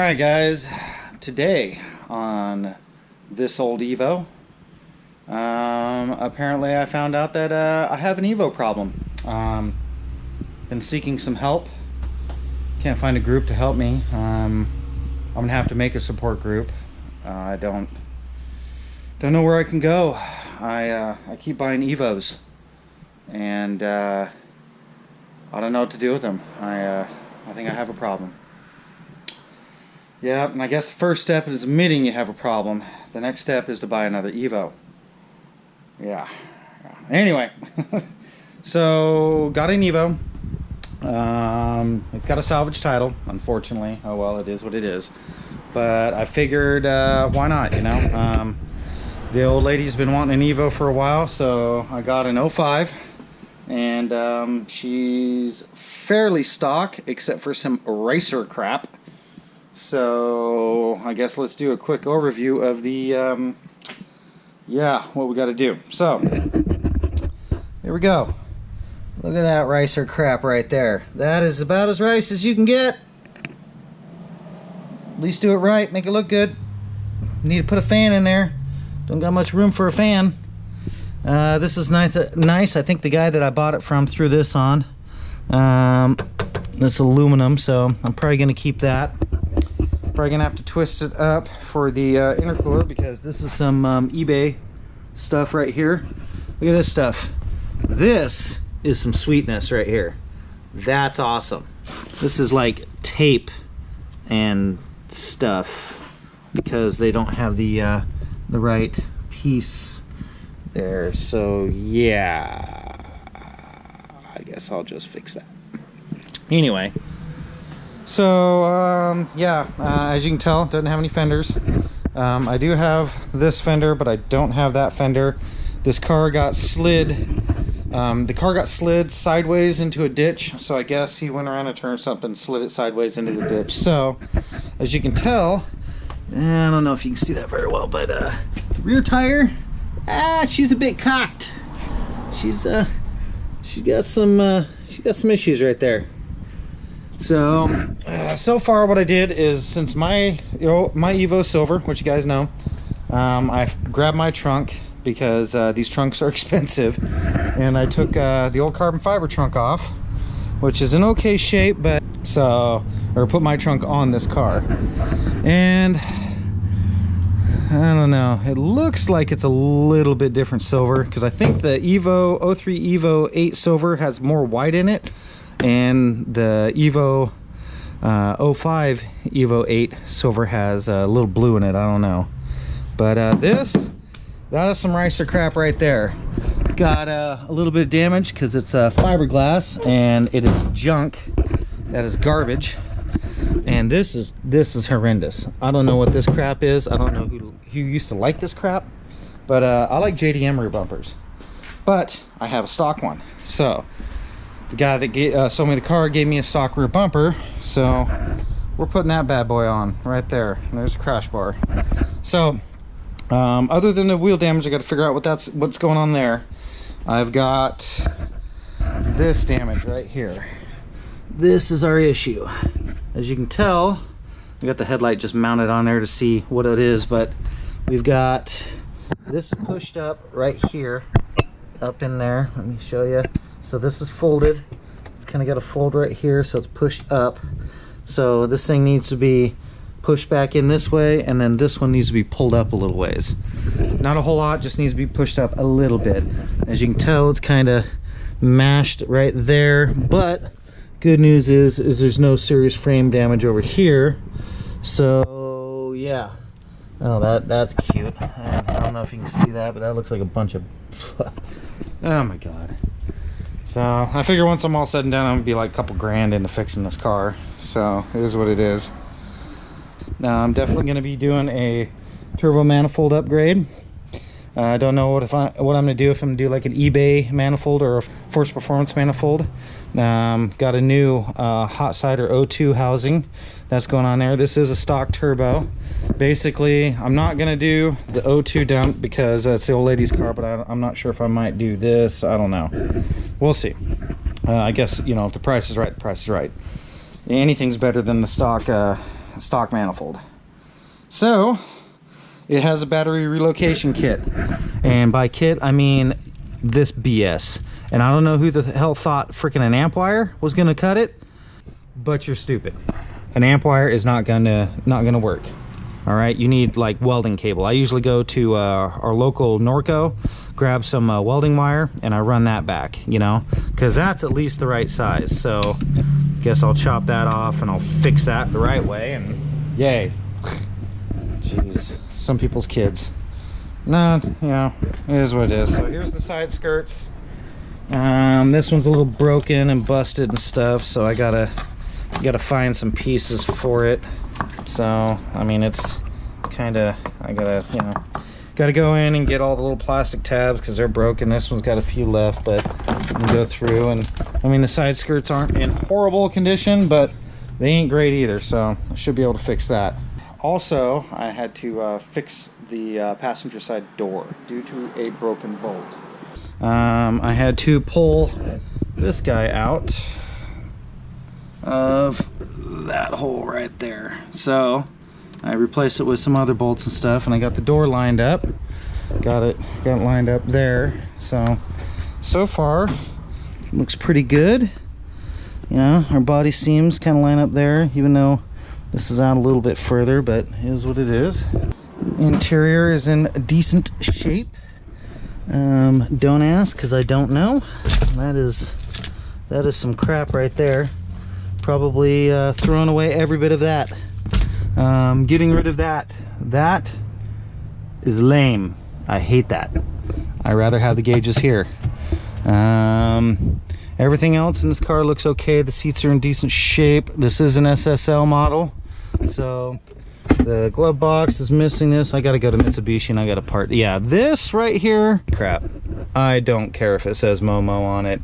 Alright guys, today on this old Evo, apparently I found out that I have an Evo problem. Been seeking some help, can't find a group to help me. I'm gonna have to make a support group. I don't know where I can go. I keep buying Evos and I don't know what to do with them. I think I have a problem. Yeah, and I guess the first step is admitting you have a problem. The next step is to buy another Evo. Yeah. Anyway, so got an Evo. It's got a salvage title, unfortunately. Oh well, it is what it is. But I figured, why not, you know? The old lady's been wanting an Evo for a while, so I got an 05. And she's fairly stock, except for some racer crap. So I guess let's do a quick overview of the what we got to do. So there we go. Look at that racer crap right there. That is about as rice as you can get. At least do it right, make it look good. Need to put a fan in there. Don't got much room for a fan. This is nice. I think the guy that I bought it from threw this on. This aluminum, so I'm probably gonna keep that. Probably gonna have to twist it up for the intercooler because this is some eBay stuff right here. Look at this stuff. This is some sweetness right here. That's awesome. This is like tape and stuff because they don't have the right piece there. So yeah, I guess I'll just fix that. Anyway. So as you can tell, it doesn't have any fenders. I do have this fender, but I don't have that fender. This car got slid. The car got slid sideways into a ditch, so I guess he went around a turn or something, slid it sideways into the ditch. So, as you can tell, I don't know if you can see that very well, but the rear tire, she's a bit cocked. She's got some issues right there. So, so far what I did is, since my Evo Silver, which you guys know, I grabbed my trunk because these trunks are expensive, and I took the old carbon fiber trunk off, which is in okay shape, but put my trunk on this car, and I don't know, it looks like it's a little bit different silver, because I think the Evo 03 Evo 8 Silver has more white in it, and the Evo 05 Evo 8 Silver has a little blue in it. I don't know, but that is some ricer crap right there. Got a little bit of damage because it's fiberglass and it is junk. That is garbage, and this is horrendous. I don't know what this crap is. I don't know who used to like this crap, but I like JDM rear bumpers, but I have a stock one. So the guy that sold me the car gave me a stock rear bumper, so we're putting that bad boy on right there. And there's a crash bar. So other than the wheel damage, I got to figure out what's going on there. I've got this damage right here. This is our issue. As you can tell, I got the headlight just mounted on there to see what it is, but we've got this pushed up right here, up in there. Let me show you. So this is folded. It's kind of got a fold right here, so it's pushed up. So this thing needs to be pushed back in this way, and then this one needs to be pulled up a little ways. Not a whole lot, just needs to be pushed up a little bit. As you can tell, it's kind of mashed right there, but good news is there's no serious frame damage over here. So yeah. Oh, that's cute. I don't know if you can see that, but that looks like a bunch of oh my god. So I figure once I'm all said and done, I'm gonna be like a couple grand into fixing this car. So it is what it is. Now I'm definitely gonna be doing a turbo manifold upgrade. I don't know what I'm gonna do, if I'm gonna do like an eBay manifold or a Force Performance manifold. Got a new hot side or O2 housing that's going on there. This is a stock turbo. Basically, I'm not gonna do the O2 dump because that's the old lady's car, but I'm not sure if I might do this. I don't know. We'll see. I guess, you know, if the price is right, the price is right. Anything's better than the stock stock manifold. So it has a battery relocation kit, and by kit I mean this BS. And I don't know who the hell thought freaking an amp wire was gonna cut it, but you're stupid. An amp wire is not gonna work. All right, you need like welding cable. I usually go to our local Norco, grab some welding wire, and I run that back, you know, because that's at least the right size. So guess I'll chop that off and I'll fix that the right way, and yay. Jeez, some people's kids. No, you know, it is what it is. So here's the side skirts. This one's a little broken and busted and stuff, so I gotta find some pieces for it. So I mean, it's kind of, I gotta go in and get all the little plastic tabs because they're broken. This one's got a few left, but I can go through. And I mean, the side skirts aren't in horrible condition, but they ain't great either, so I should be able to fix that. Also, I had to fix the passenger side door due to a broken bolt. I had to pull this guy out of that hole right there. So I replaced it with some other bolts and stuff, and I got the door lined up. Got it lined up there. So far, looks pretty good. Yeah, our body seams kind of line up there, even though this is out a little bit further, but it is what it is. Interior is in decent shape. Don't ask, because I don't know. That is some crap right there. Probably throwing away every bit of that. Getting rid of that. That is lame. I hate that. I rather have the gauges here. Everything else in this car looks okay. The seats are in decent shape. This is an SSL model, so the glove box is missing this. I gotta go to Mitsubishi and I gotta part. Yeah, this right here, crap. I don't care if it says Momo on it.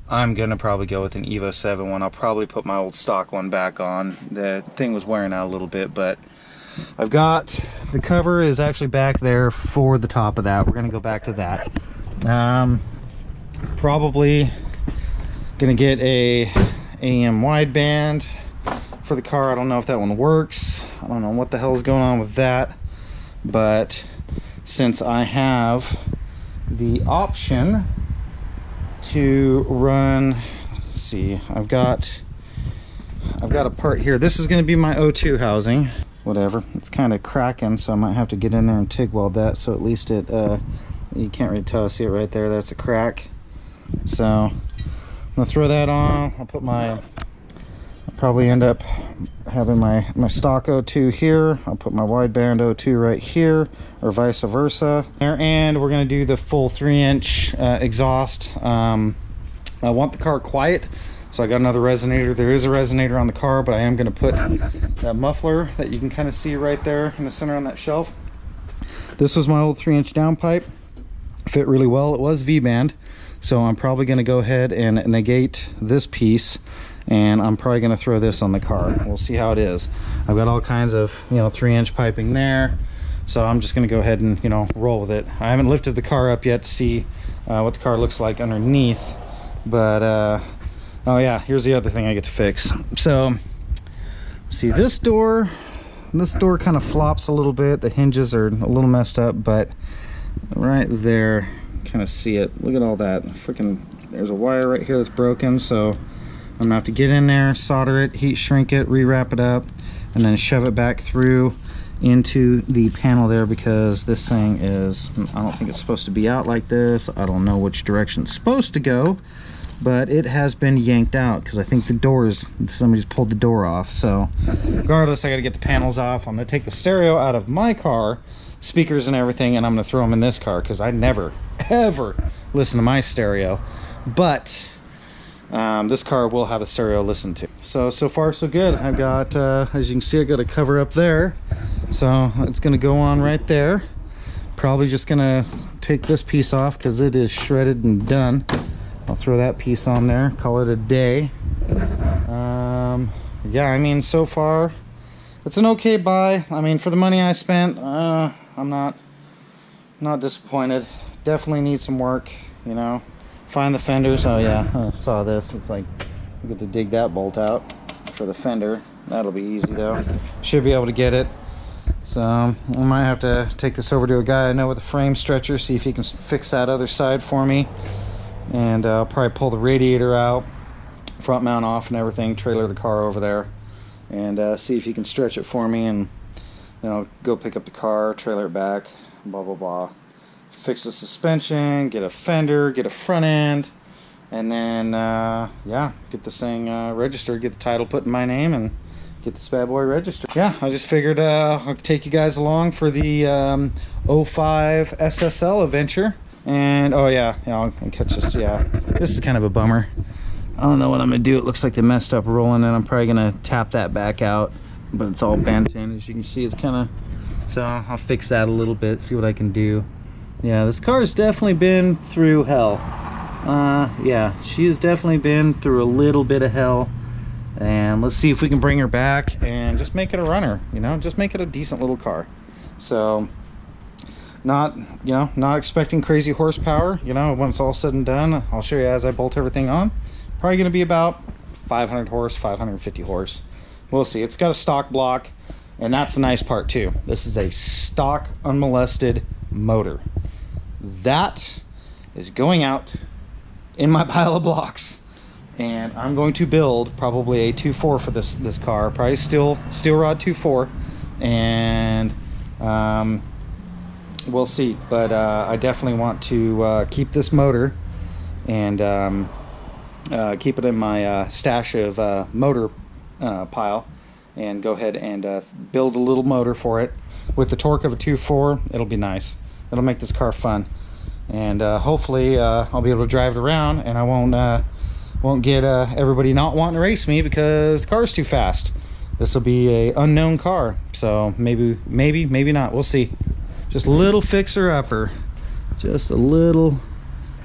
I'm gonna probably go with an Evo 7 one. I'll probably put my old stock one back on. The thing was wearing out a little bit, but I've got, the cover is actually back there for the top of that. We're gonna go back to that. Probably gonna get a AM wideband for the car. I don't know if that one works. I don't know what the hell is going on with that, but since I have the option to run, let's see, I've got a part here. This is going to be my O2 housing. Whatever, it's kind of cracking, so I might have to get in there and TIG weld that, so at least it you can't really tell. See it right there, that's a crack. So I'm gonna throw that on. I'll probably end up having my stock O2 here. I'll put my wideband O2 right here, or vice versa. And we're gonna do the full 3-inch exhaust. I want the car quiet, so I got another resonator. There is a resonator on the car, but I am gonna put that muffler that you can kind of see right there in the center on that shelf. This was my old 3-inch downpipe. Fit really well. It was V-band, so I'm probably gonna go ahead and negate this piece, and I'm probably going to throw this on the car. We'll see how it is. I've got all kinds of, 3-inch piping there, so I'm just going to go ahead and, roll with it. I haven't lifted the car up yet to see what the car looks like underneath, but oh yeah, here's the other thing I get to fix. So see, this door kind of flops a little bit. The hinges are a little messed up, but right there, kind of see it. Look at all that freaking, there's a wire right here that's broken, so I'm gonna have to get in there, solder it, heat shrink it, rewrap it up, and then shove it back through into the panel there, because this thing is, I don't think it's supposed to be out like this. I don't know which direction it's supposed to go, but it has been yanked out because I think somebody's pulled the door off. So regardless, I gotta get the panels off. I'm gonna take the stereo out of my car, speakers and everything, and I'm gonna throw them in this car because I never, ever listen to my stereo. But this car will have a stereo to listen to. So far so good. I've got, as you can see, I got a cover up there. So it's gonna go on right there. Probably just gonna take this piece off because it is shredded and done. I'll throw that piece on there, call it a day. Yeah, I mean, so far, it's an okay buy. I mean, for the money I spent, I'm not disappointed. Definitely need some work, Find the fenders. Oh yeah, I saw this. It's like, I get to dig that bolt out for the fender. That'll be easy though. Should be able to get it. So I might have to take this over to a guy I know with a frame stretcher, see if he can fix that other side for me. And I'll probably pull the radiator out, front mount off and everything, trailer the car over there, and see if he can stretch it for me, and go pick up the car, trailer it back, blah blah blah. Fix the suspension, get a fender, get a front end, and then yeah, get this thing registered, get the title put in my name, and get this bad boy registered. Yeah, I just figured I'll take you guys along for the 05 SSL adventure. And oh yeah, I'll catch this. Yeah, this is kind of a bummer. I don't know what I'm gonna do. It looks like they messed up rolling, and I'm probably gonna tap that back out, but it's all bent in, as you can see. It's kind of, so I'll fix that a little bit, see what I can do. Yeah, this car has definitely been through hell. Yeah, she has definitely been through a little bit of hell. And let's see if we can bring her back and just make it a runner, just make it a decent little car. So not expecting crazy horsepower, when it's all said and done. I'll show you as I bolt everything on. Probably going to be about 500 horse, 550 horse. We'll see. It's got a stock block, and that's the nice part too. This is a stock unmolested motor. That is going out in my pile of blocks. And I'm going to build probably a 2.4 for this car, probably steel rod 2.4, and we'll see. But I definitely want to keep this motor and keep it in my stash of motor pile, and go ahead and build a little motor for it. With the torque of a 2.4, it'll be nice. It'll make this car fun, and hopefully I'll be able to drive it around, and I won't get everybody not wanting to race me because the car's too fast. This will be a unknown car, so maybe not. We'll see. Just a little fixer-upper. Just a little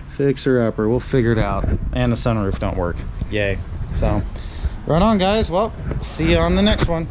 fixer-upper. We'll figure it out. And the sunroof don't work. Yay. So, right on, guys. Well, see you on the next one.